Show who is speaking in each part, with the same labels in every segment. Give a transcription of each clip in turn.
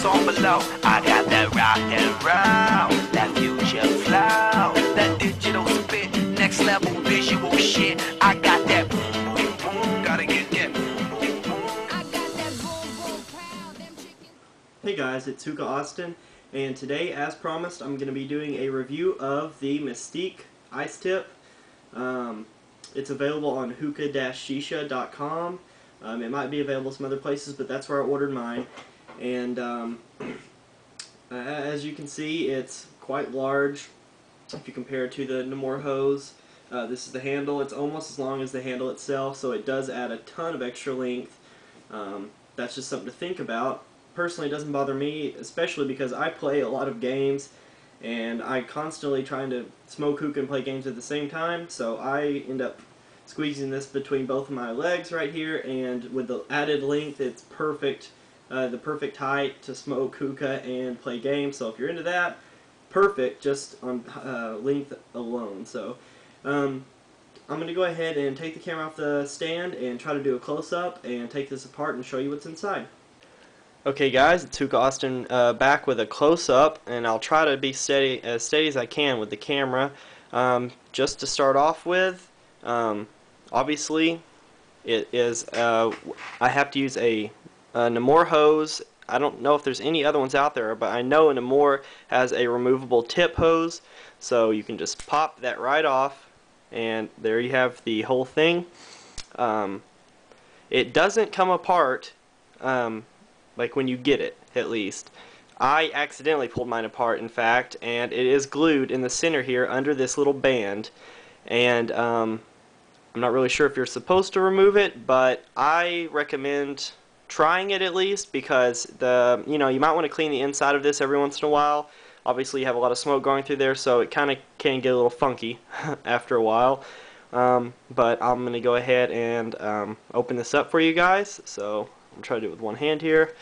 Speaker 1: comments on below. I got that rock and roll, that future flow, that digital spit, next level visual shit. I got that boom, boom, boom, gotta get that boom, boom, boom. I got that boom, boom, pound, them chickens.
Speaker 2: Hey guys, it's HookahAustin, and today, as promised, I'm going to be doing a review of the Mystique Ice Tip. It's available on hookah-shisha.com. It might be available some other places, but that's where I ordered mine. And as you can see, it's quite large if you compare it to the Namor hose. This is the handle. It's almost as long as the handle itself, so it does add a ton of extra length. That's just something to think about. Personally, it doesn't bother me, especially because I play a lot of games and I constantly trying to smoke hookah and play games at the same time, so I end up squeezing this between both of my legs right here, and with the added length, it's perfect, the perfect height to smoke hookah and play games. So if you're into that, perfect just on length alone. So I'm going to go ahead and take the camera off the stand and try to do a close-up and take this apart and show you what's inside. Okay guys, it's HookahAustin back with a close-up, and I'll try to be as steady as I can with the camera. Just to start off with, obviously it is, I have to use a Namor hose. I don't know if there's any other ones out there, but I know a Namor has a removable tip hose, so you can just pop that right off, and there you have the whole thing. It doesn't come apart like when you get it, at least. I accidentally pulled mine apart, in fact, and it is glued in the center here under this little band. And I'm not really sure if you're supposed to remove it, but I recommend trying it at least, because you might want to clean the inside of this every once in a while. Obviously you have a lot of smoke going through there, so it kind of can get a little funky after a while. But I'm going to go ahead and open this up for you guys. So I'm trying to do it with one hand here.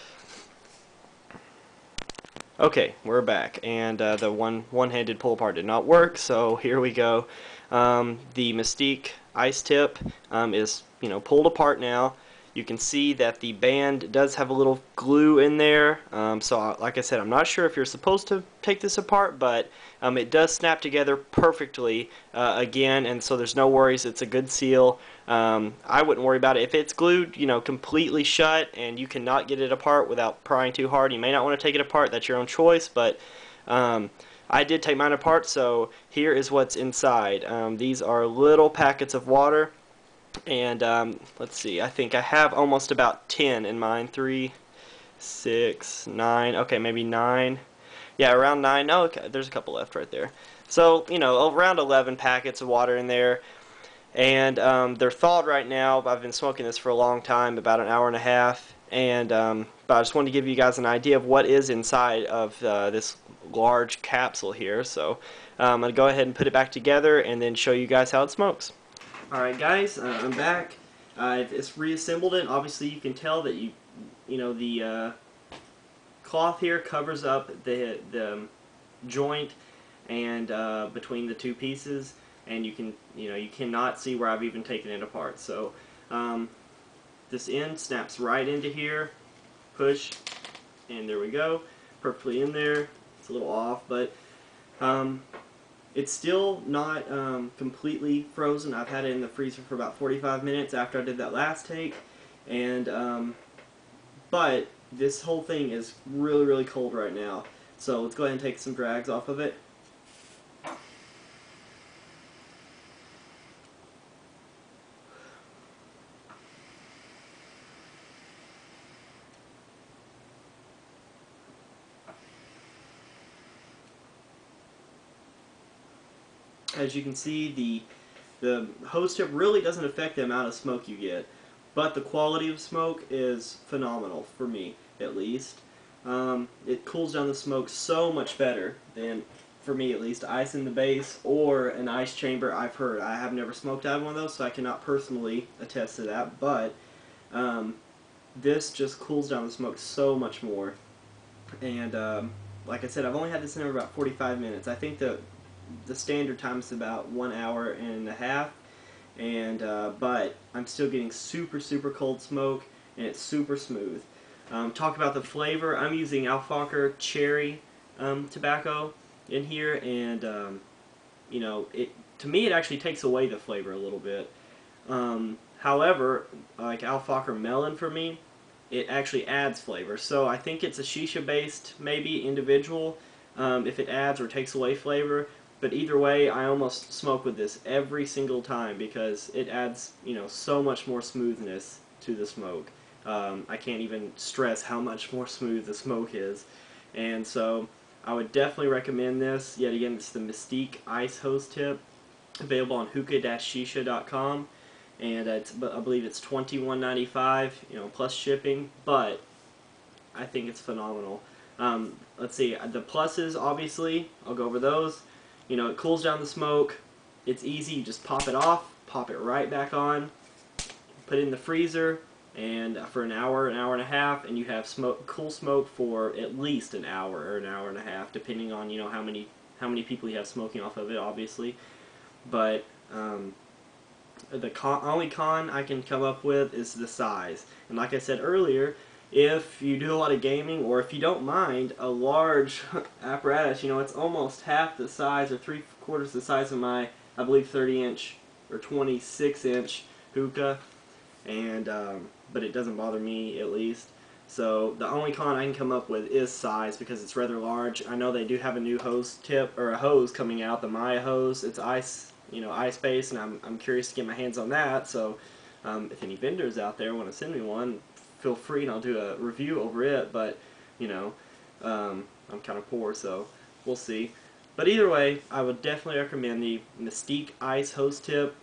Speaker 2: Okay, we're back, and the one-handed pull apart did not work, so here we go. The Mystique Ice Tip is pulled apart now. You can see that the band does have a little glue in there. So like I said, I'm not sure if you're supposed to take this apart, but it does snap together perfectly again, and so there's no worries. It's a good seal. I wouldn't worry about it. If it's glued, completely shut and you cannot get it apart without prying too hard, you may not want to take it apart. That's your own choice, but I did take mine apart, so here is what's inside. These are little packets of water. And let's see, I think I have almost about 10 in mine. 3, 6, 9, okay, maybe 9. Yeah, around 9. No, okay, there's a couple left right there. So, around 11 packets of water in there. And they're thawed right now. I've been smoking this for a long time, about an hour and a half. And but I just wanted to give you guys an idea of what is inside of this large capsule here. So I'm going to go ahead and put it back together and then show you guys how it smokes. Alright guys, I'm back. I've reassembled it. Obviously you can tell that the cloth here covers up the joint and between the two pieces, and you cannot see where I've even taken it apart. So this end snaps right into here. Push, and there we go. Perfectly in there. It's a little off, but it's still not completely frozen. I've had it in the freezer for about 45 minutes after I did that last take, and but this whole thing is really, really cold right now. So let's go ahead and take some drags off of it. As you can see, the hose tip really doesn't affect the amount of smoke you get, but the quality of smoke is phenomenal, for me at least. It cools down the smoke so much better than, for me at least, ice in the base or an ice chamber. I've heard. I have never smoked out of one of those, so I cannot personally attest to that, but this just cools down the smoke so much more. And like I said, I've only had this in for about 45 minutes. I think the standard time is about 1 hour and a half, and but I'm still getting super, super cold smoke, and it's super smooth. Talk about the flavor. I'm using Alfacher cherry tobacco in here, and you know, to me it actually takes away the flavor a little bit. However, like Alfacher melon for me, it actually adds flavor. So I think it's a shisha based, maybe individual, if it adds or takes away flavor. But either way, I almost smoke with this every single time because it adds, you know, so much more smoothness to the smoke. I can't even stress how much more smooth the smoke is. And so I would definitely recommend this. Yet again, it's the Mystique Ice Hose Tip, available on hookah-shisha.com. And I believe it's $21.95, you know, plus shipping. But I think it's phenomenal. Let's see, the pluses, obviously, I'll go over those. You know, it cools down the smoke. It's easy. You just pop it off, pop it right back on, put it in the freezer, and for an hour and a half, and you have cool smoke for at least an hour or an hour and a half, depending on, you know, how many people you have smoking off of it, obviously. But the only con I can come up with is the size. And like I said earlier, if you do a lot of gaming, or if you don't mind a large apparatus, you know, it's almost half the size or 3/4 the size of my, I believe, 30-inch or 26-inch hookah, and but it doesn't bother me, at least. So the only con I can come up with is size, because it's rather large. I know they do have a new hose tip, or a hose coming out, the Maya hose. It's ice, you know, ice-based, and I'm curious to get my hands on that. So if any vendors out there want to send me one, feel free, and I'll do a review over it. But you know, I'm kind of poor, so we'll see. But either way, I would definitely recommend the Mystique Ice Hose Tip.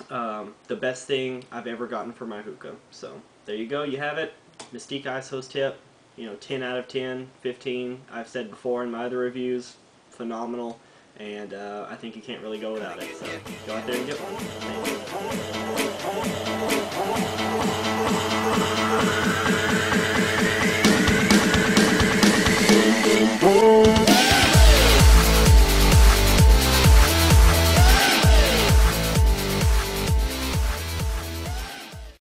Speaker 2: The best thing I've ever gotten for my hookah. So there you go, you have it. Mystique Ice Hose Tip. You know, 10 out of 10, 15. I've said before in my other reviews, phenomenal. And I think you can't really go without it. So go out there and get one. Thanks.